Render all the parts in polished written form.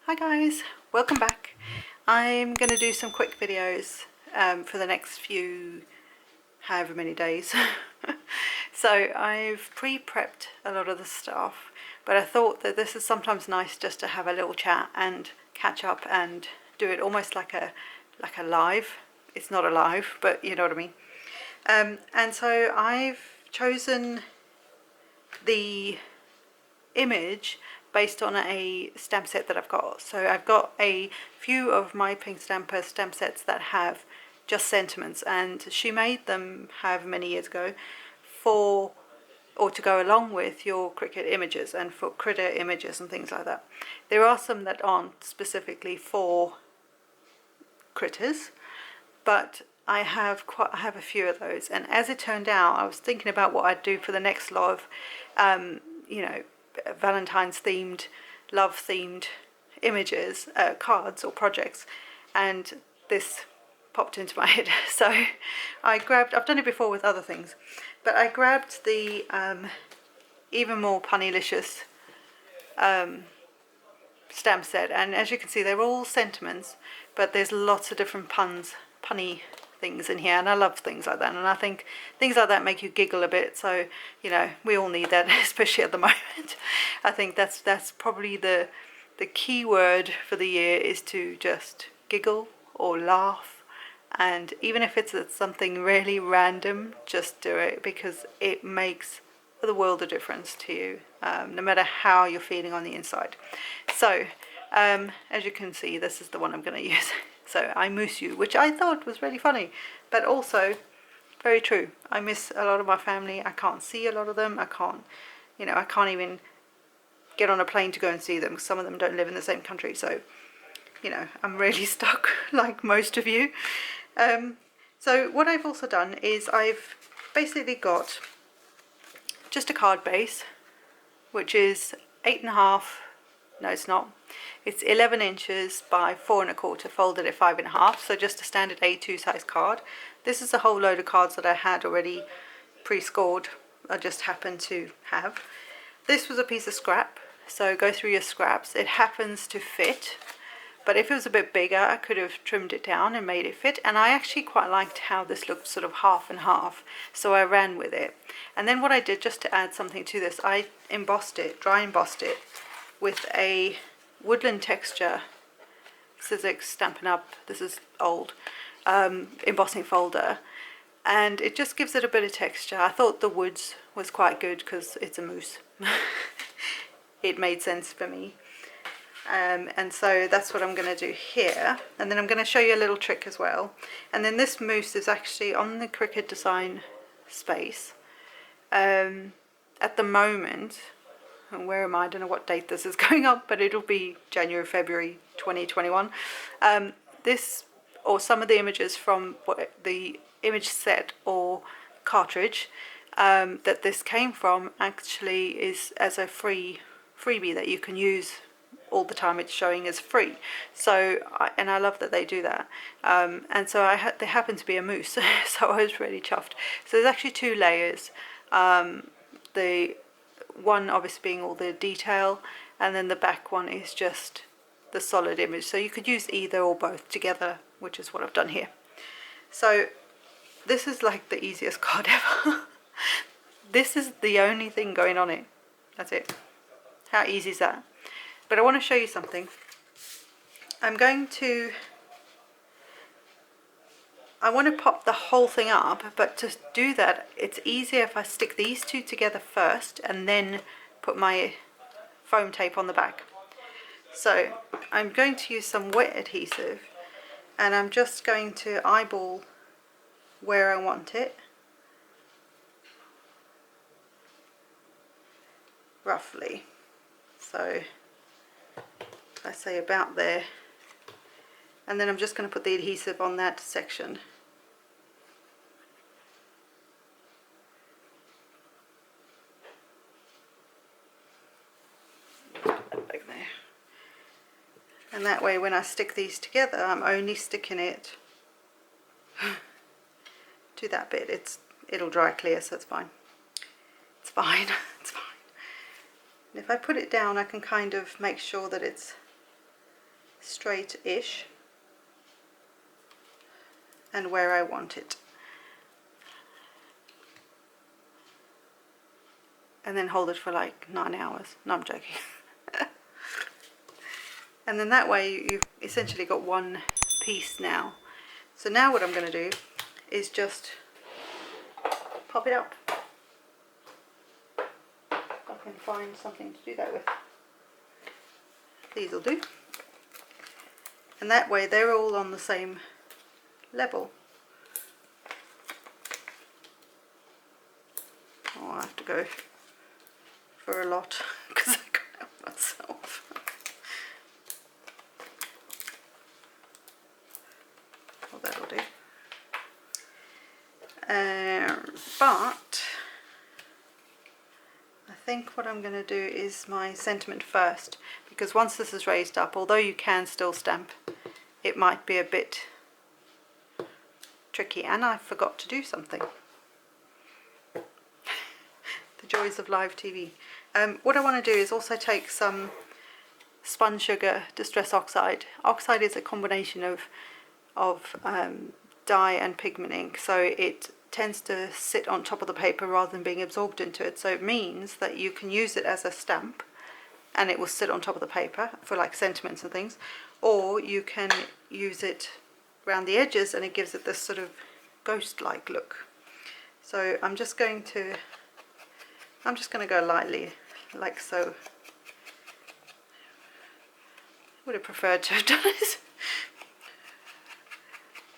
Hi guys, welcome back. I'm going to do some quick videos for the next few, however many days. So I've pre-prepped a lot of the stuff, but I thought that this is sometimes nice just to have a little chat and catch up and do it almost like a live. It's not a live, but you know what I mean. And so I've chosen the image based on a stamp set that I've got. So I've got a few of my Pink Stamper stamp sets that have just sentiments, and she made them however many years ago for, or to go along with your Cricut images and for critter images and things like that. There are some that aren't specifically for critters, but I have a few of those, and as it turned out, I was thinking about what I'd do for the next lot of you know, Valentine's themed, love themed images, cards or projects, and this popped into my head. So I grabbed, I've done it before with other things, but I grabbed the even more punnylicious stamp set, and as you can see they're all sentiments, but there's lots of different punny things in here, and I love things like that, and I think things like that make you giggle a bit, so you know, we all need that, especially at the moment. I think that's probably the key word for the year, is to just giggle or laugh, and even if it's something really random, just do it, because it makes the world of difference to you, no matter how you're feeling on the inside. So as you can see, this is the one I'm going to use. So I miss you, which I thought was really funny, but also very true. I miss a lot of my family. I can't see a lot of them. I can't even get on a plane to go and see them, because some of them don't live in the same country. So, you know, I'm really stuck like most of you. So what I've also done is I've basically got just a card base, which is 8.5, no it's not, it's 11 inches by 4 1/4 folded at 5 1/2, so just a standard A2 size card. This is a whole load of cards that I had already pre-scored, I just happened to have. This was a piece of scrap, so go through your scraps. It happens to fit, but if it was a bit bigger I could have trimmed it down and made it fit, and I actually quite liked how this looked sort of half and half, so I ran with it. And then what I did, just to add something to this, I embossed it, dry embossed it with a woodland texture Sizzix Stampin' Up, this is old, embossing folder, and it just gives it a bit of texture. I thought the woods was quite good because it's a moose. It made sense for me. And so that's what I'm going to do here, and then I'm going to show you a little trick as well. And then this moose is actually on the Cricut design space at the moment, and where am I don't know what date this is going up, but it'll be January, February 2021. This, or some of the images from the image set or cartridge that this came from, actually is as a freebie that you can use all the time. It's showing as free, so and I love that they do that. And so there happened to be a moose, so I was really chuffed. So there's actually 2 layers, the one obviously being all the detail, and then the back one is just the solid image, so you could use either or both together, which is what I've done here. So this is like the easiest card ever. This is the only thing going on it, that's it. How easy is that? But I want to show you something. I want to pop the whole thing up, but to do that it's easier if I stick these 2 together first and then put my foam tape on the back. So I'm going to use some wet adhesive, and I'm just going to eyeball where I want it, roughly. So I say about there, and then I'm just going to put the adhesive on that section. Like there. And that way when I stick these together, I'm only sticking it to that bit. It'll dry clear, so it's fine. It's fine. It's fine. And if I put it down, I can kind of make sure that it's straight-ish and where I want it. And then hold it for like 9 hours. No, I'm joking. And then that way you've essentially got one piece now. So now what I'm going to do is just pop it up. If I can find something to do that with. These will do. And that way they're all on the same level. Oh, I have to go for a lot because I can't help myself. Well, that'll do. But I think what I'm going to do is my sentiment first, because once this is raised up, although you can still stamp, it might be a bit tricky. And I forgot to do something. The joys of live TV. What I want to do is also take some spun sugar distress oxide. Oxide is a combination of dye and pigment ink, so it tends to sit on top of the paper rather than being absorbed into it. So it means that you can use it as a stamp and it will sit on top of the paper for like sentiments and things, or you can use it around the edges and it gives it this sort of ghost-like look. So I'm just going to go lightly, like so. Would have preferred to have done it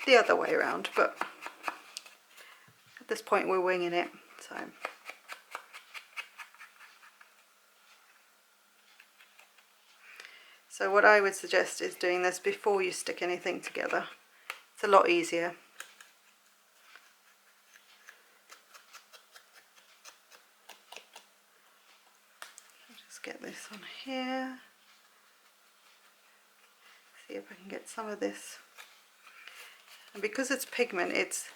the other way around, but at this point we're winging it. So what I would suggest is doing this before you stick anything together. It's a lot easier. Just get this on here. See if I can get some of this. And because it's pigment, it's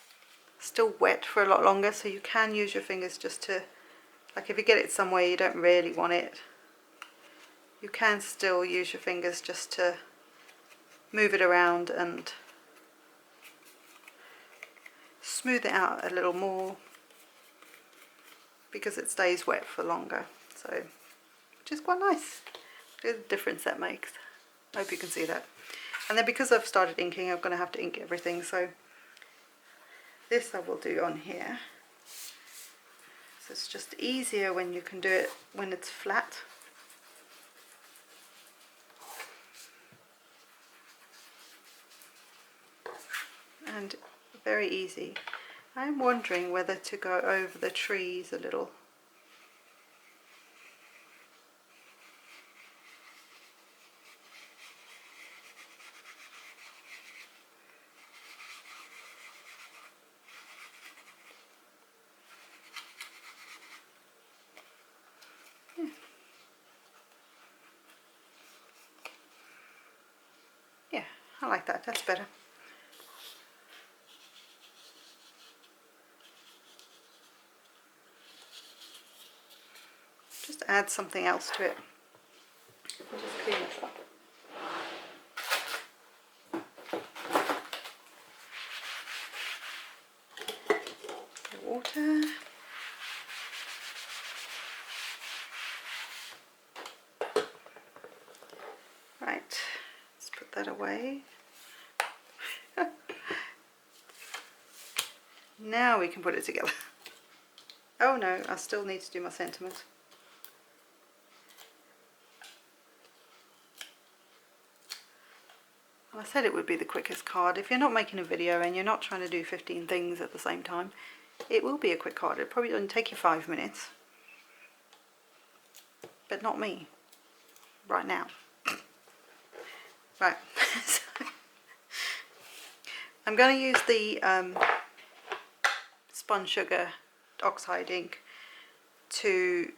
still wet for a lot longer, so you can use your fingers just to, like if you get it somewhere you don't really want it, you can still use your fingers just to move it around and smooth it out a little more, because it stays wet for longer. So, which is quite nice. Look at the difference that makes. I hope you can see that. And then because I've started inking, I'm going to have to ink everything, so this I will do on here. So it's just easier when you can do it when it's flat. And very easy. I'm wondering whether to go over the trees a little. Yeah, I like that. That's better. Just add something else to it. I'll just clean this up. Water. Right, let's put that away. Now we can put it together. Oh no, I still need to do my sentiment. Well, I said it would be the quickest card. If you're not making a video and you're not trying to do 15 things at the same time, it will be a quick card. It probably doesn't take you 5 minutes. But not me. Right now. Right. I'm going to use the spun sugar oxide ink to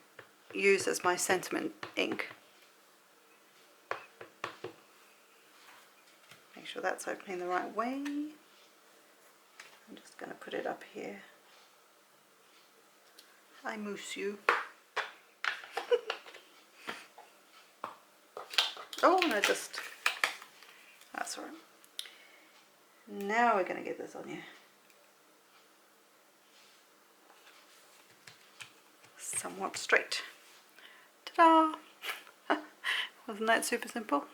use as my sentiment ink. Make sure that's opening the right way. I'm just going to put it up here. I mousse you. Oh, and I just that's all right. Now we're going to get this on you. Somewhat straight. Ta-da! Wasn't that super simple?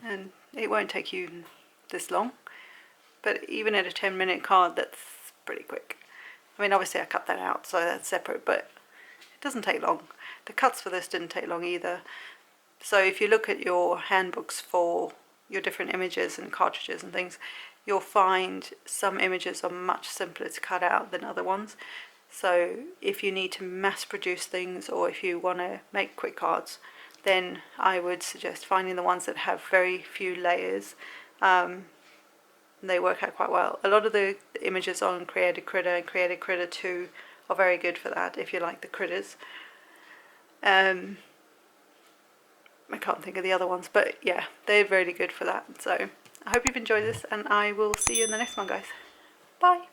And it won't take you this long, but even at a 10-minute card, that's pretty quick. I mean, obviously I cut that out, so that's separate, but it doesn't take long. The cuts for this didn't take long either. So if you look at your handbooks for your different images and cartridges and things, you'll find some images are much simpler to cut out than other ones. So if you need to mass produce things, or if you want to make quick cards, then I would suggest finding the ones that have very few layers. They work out quite well. A lot of the images on Created Critter and Created Critter 2 are very good for that, if you like the critters. I can't think of the other ones, but yeah, they're really good for that. So I hope you've enjoyed this, and I will see you in the next one, guys. Bye!